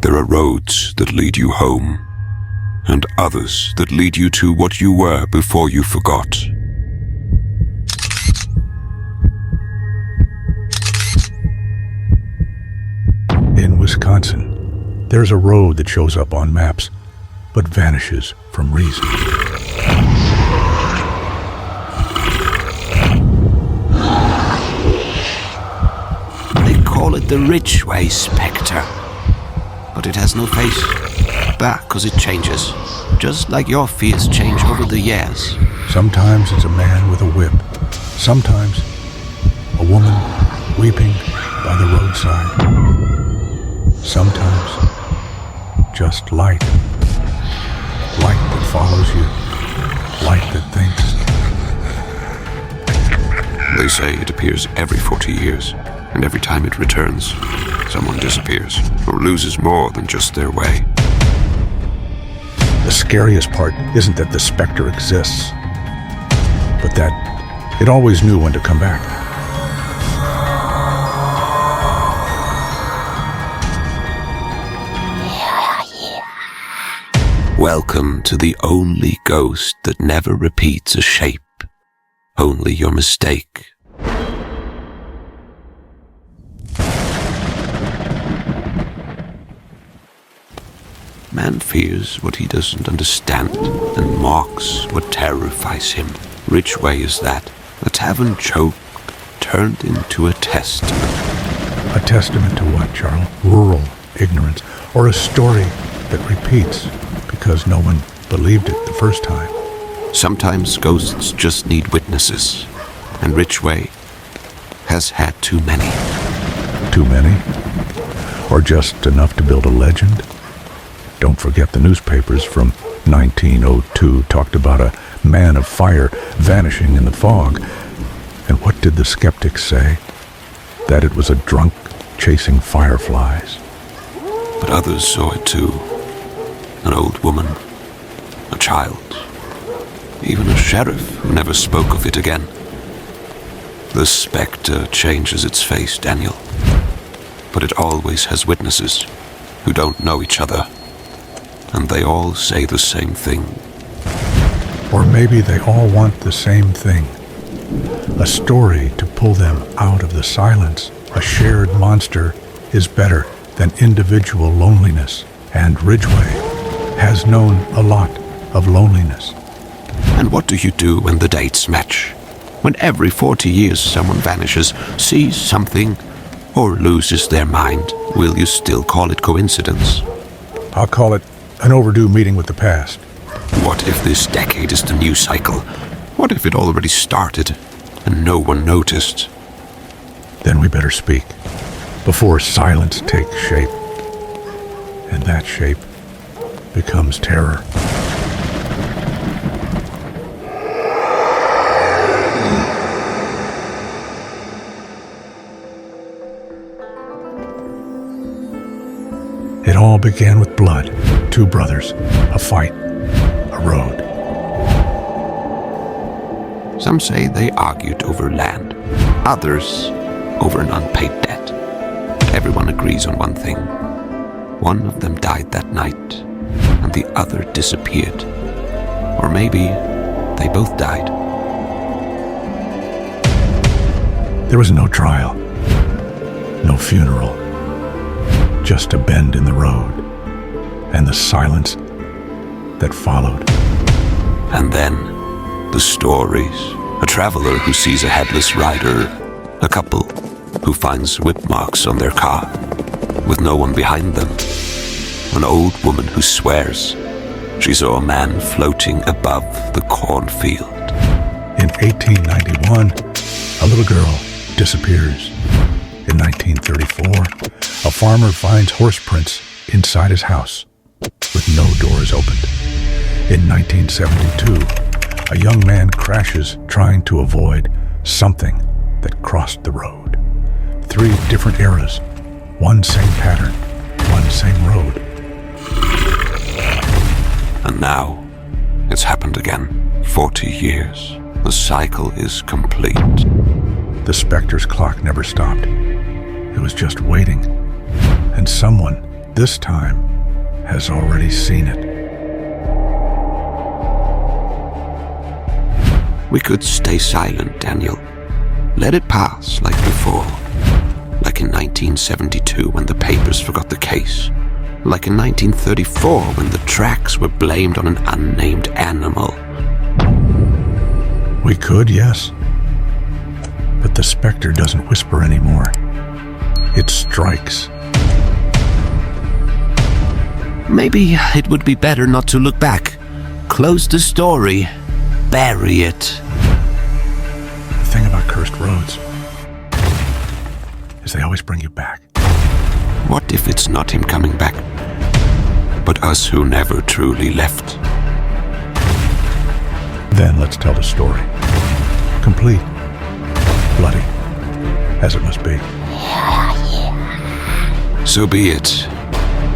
There are roads that lead you home, and others that lead you to what you were before you forgot. In Wisconsin, there's a road that shows up on maps, but vanishes from reason. They call it the Ridgeway, Specter. But it has no face. Because it changes. Just like your fears change over the years. Sometimes it's a man with a whip. Sometimes a woman weeping by the roadside. Sometimes just light. Light that follows you. Light that thinks. They say it appears every 40 years, and every time it returns, someone disappears or loses more than just their way. The scariest part isn't that the Specter exists, but that it always knew when to come back. Welcome to the only ghost that never repeats a shape, only your mistake. Man fears what he doesn't understand and mocks what terrifies him. Ridgeway is that, a tavern joke turned into a testament. A testament to what, Charles? Rural ignorance, or a story that repeats because no one believed it the first time. Sometimes ghosts just need witnesses, and Ridgeway has had too many. Too many? Or just enough to build a legend? Don't forget the newspapers from 1902 talked about a man of fire vanishing in the fog. And what did the skeptics say? That it was a drunk chasing fireflies. But others saw it too. An old woman, a child, even a sheriff who never spoke of it again. The Specter changes its face, Daniel. But it always has witnesses who don't know each other. And they all say the same thing. Or maybe they all want the same thing. A story to pull them out of the silence. A shared monster is better than individual loneliness. And Ridgeway has known a lot of loneliness. And what do you do when the dates match? When every 40 years someone vanishes, sees something, or loses their mind, will you still call it coincidence? I'll call it an overdue meeting with the past. What if this decade is the new cycle? What if it already started and no one noticed? Then we better speak before silence takes shape. And that shape becomes terror. It all began with blood. 2 brothers, a fight, a road. Some say they argued over land, others over an unpaid debt. But everyone agrees on one thing. One of them died that night, and the other disappeared. Or maybe they both died. There was no trial, no funeral, just a bend in the road, and the silence that followed. And then, the stories. A traveler who sees a headless rider, a couple who finds whip marks on their car, with no one behind them. An old woman who swears she saw a man floating above the cornfield. In 1891, a little girl disappears. In 1934, a farmer finds horse prints inside his house, with no doors opened. In 1972, a young man crashes trying to avoid something that crossed the road. 3 different eras, one same pattern, one same road. And now, it's happened again. 40 years. The cycle is complete. The Specter's clock never stopped. It was just waiting. And someone this time has already seen it. We could stay silent, Daniel. Let it pass like before. Like in 1972 when the papers forgot the case. Like in 1934 when the tracks were blamed on an unnamed animal. We could, yes. But the Specter doesn't whisper anymore. It strikes. Maybe it would be better not to look back. Close the story. Bury it. The thing about cursed roads is they always bring you back. What if it's not him coming back, but us who never truly left? Then let's tell the story. Complete. Bloody. As it must be. So be it.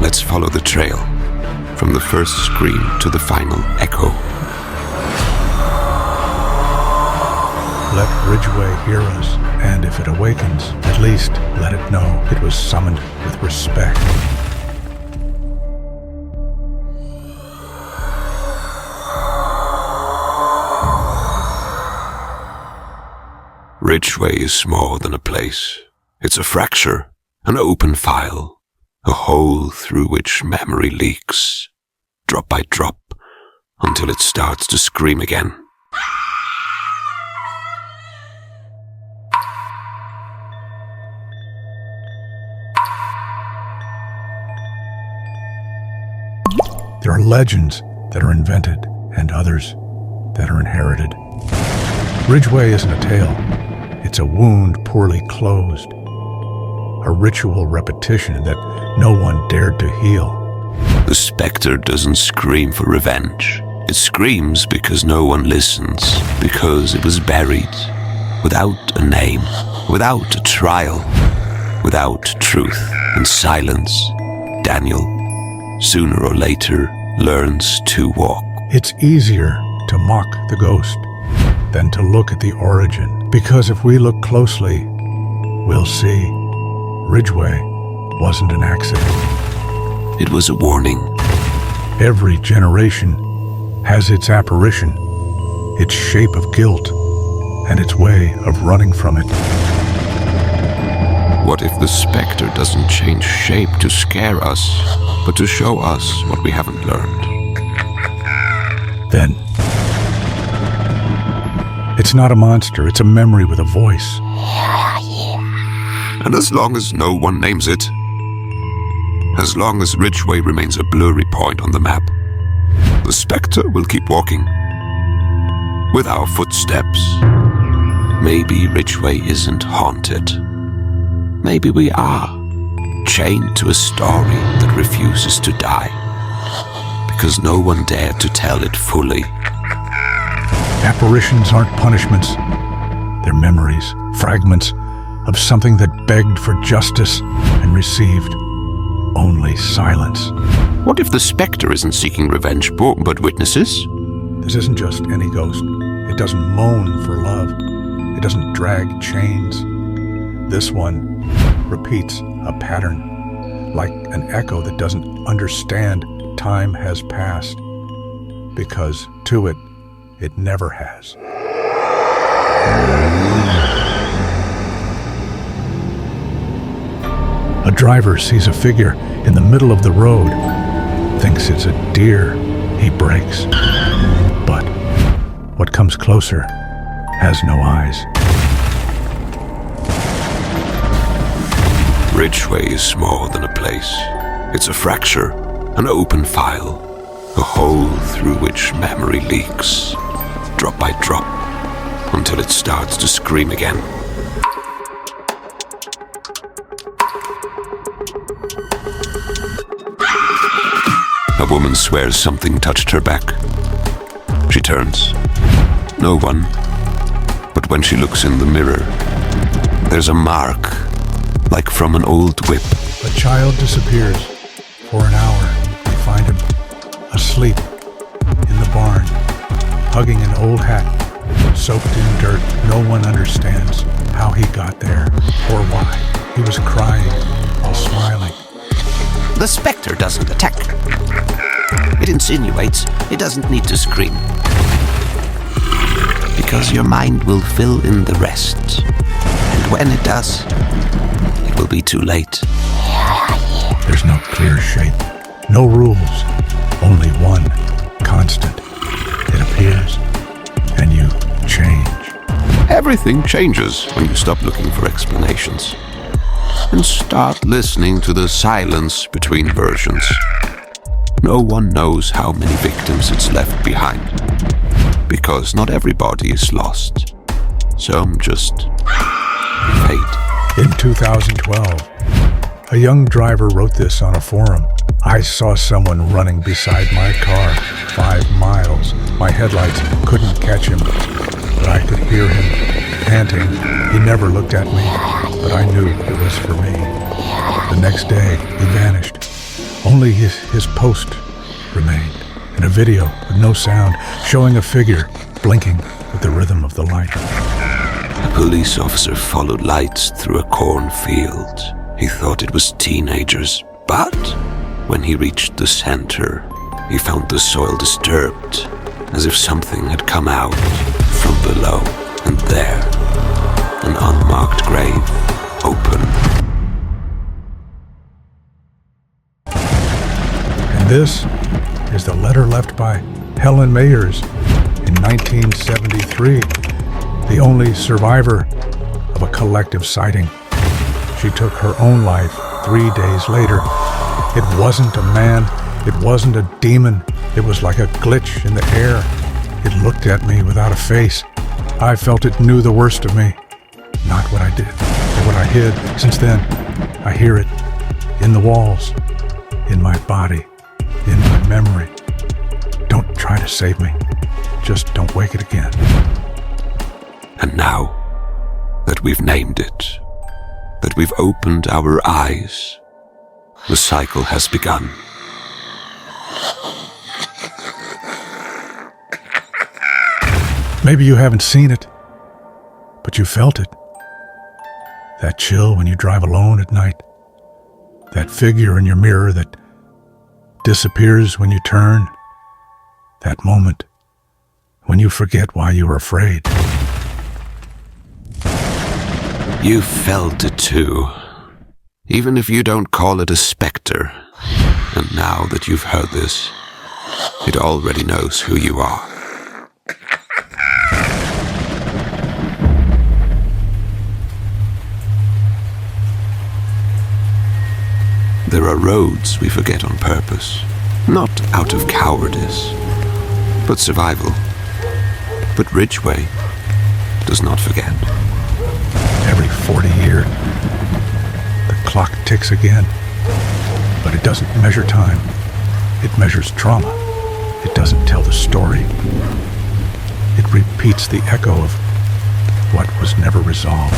Let's follow the trail. From the first scream to the final echo. Let Ridgeway hear us, and if it awakens, at least let it know it was summoned with respect. Ridgeway is more than a place. It's a fracture, an open file, a hole through which memory leaks, drop by drop, until it starts to scream again. There are legends that are invented and others that are inherited. Ridgeway isn't a tale. It's a wound poorly closed. A ritual repetition that no one dared to heal. The Specter doesn't scream for revenge. It screams because no one listens, because it was buried, without a name, without a trial, without truth and silence. Daniel, sooner or later, learns to walk. It's easier to mock the ghost than to look at the origin, because if we look closely, we'll see Ridgeway wasn't an accident. It was a warning. Every generation has its apparition, its shape of guilt, and its way of running from it. What if the Specter doesn't change shape to scare us, but to show us what we haven't learned? Then, it's not a monster, it's a memory with a voice. And as long as no one names it, as long as Ridgeway remains a blurry point on the map, the Specter will keep walking. With our footsteps. Maybe Ridgeway isn't haunted. Maybe we are, chained to a story that refuses to die, because no one dared to tell it fully. Apparitions aren't punishments. They're memories, fragments of something that begged for justice and received only silence. What if the Specter isn't seeking revenge but witnesses? This isn't just any ghost. It doesn't moan for love. It doesn't drag chains. This one repeats a pattern, like an echo that doesn't understand time has passed, because to it, it never has. A driver sees a figure in the middle of the road, thinks it's a deer. He brakes. But what comes closer has no eyes. Ridgeway is more than a place. It's a fracture, an open file, a hole through which memory leaks, drop by drop, until it starts to scream again. A woman swears something touched her back. She turns. No one. But when she looks in the mirror, there's a mark, like from an old whip. A child disappears. For an hour, they find him asleep in the barn, hugging an old hat, soaked in dirt. No one understands how he got there or why. He was crying while smiling. The Specter doesn't attack. It insinuates. It doesn't need to scream. Because your mind will fill in the rest. And when it does, it will be too late. There's no clear shape, no rules, only one constant. It appears, and you change. Everything changes when you stop looking for explanations and start listening to the silence between versions. No one knows how many victims it's left behind, because not everybody is lost. Some just fade. In 2012, a young driver wrote this on a forum. I saw someone running beside my car 5 miles. My headlights couldn't catch him, but I could hear him panting. He never looked at me, but I knew it was for me. The next day, he vanished. Only his post remained, and a video with no sound, showing a figure blinking with the rhythm of the light. A police officer followed lights through a cornfield. He thought it was teenagers, but when he reached the center, he found the soil disturbed, as if something had come out from below, and there, an unmarked grave, open. And this is the letter left by Helen Mayers in 1973, the only survivor of a collective sighting. She took her own life 3 days later. It wasn't a man, it wasn't a demon, it was like a glitch in the air. It looked at me without a face. I felt it knew the worst of me. Not what I did, or what I hid. Since then, I hear it in the walls, in my body, in my memory. Don't try to save me. Just don't wake it again. And now that we've named it, that we've opened our eyes, the cycle has begun. Maybe you haven't seen it, but you felt it. That chill when you drive alone at night. That figure in your mirror that disappears when you turn. That moment when you forget why you were afraid. You felt it too, even if you don't call it a specter. And now that you've heard this, it already knows who you are. There are roads we forget on purpose, not out of cowardice, but survival. But Ridgeway does not forget. Every 40 years, the clock ticks again. But it doesn't measure time. It measures trauma. It doesn't tell the story. It repeats the echo of what was never resolved.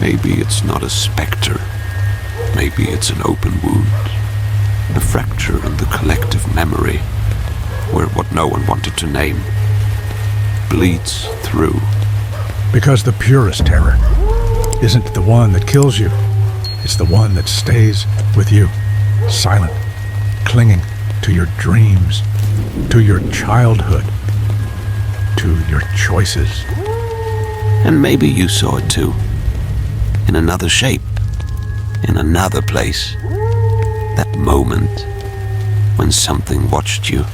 Maybe it's not a specter. Maybe it's an open wound. A fracture in the collective memory, where what no one wanted to name bleeds through. Because the purest terror isn't the one that kills you. It's the one that stays with you, silent, clinging to your dreams, to your childhood, to your choices. And maybe you saw it too. In another shape, in another place. That moment when something watched you,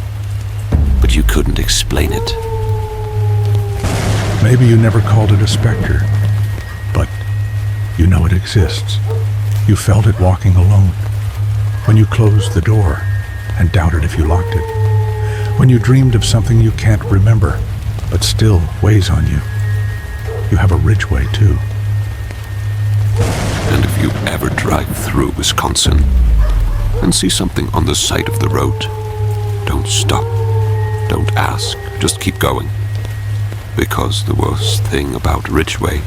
but you couldn't explain it. Maybe you never called it a specter, but you know it exists. You felt it walking alone. When you closed the door and doubted if you locked it. When you dreamed of something you can't remember, but still weighs on you. You have a Ridgeway too. And if you ever drive through Wisconsin and see something on the side of the road, don't stop. Don't ask. Just keep going. Because the worst thing about Ridgeway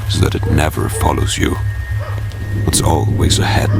is that it never follows you. It's always ahead.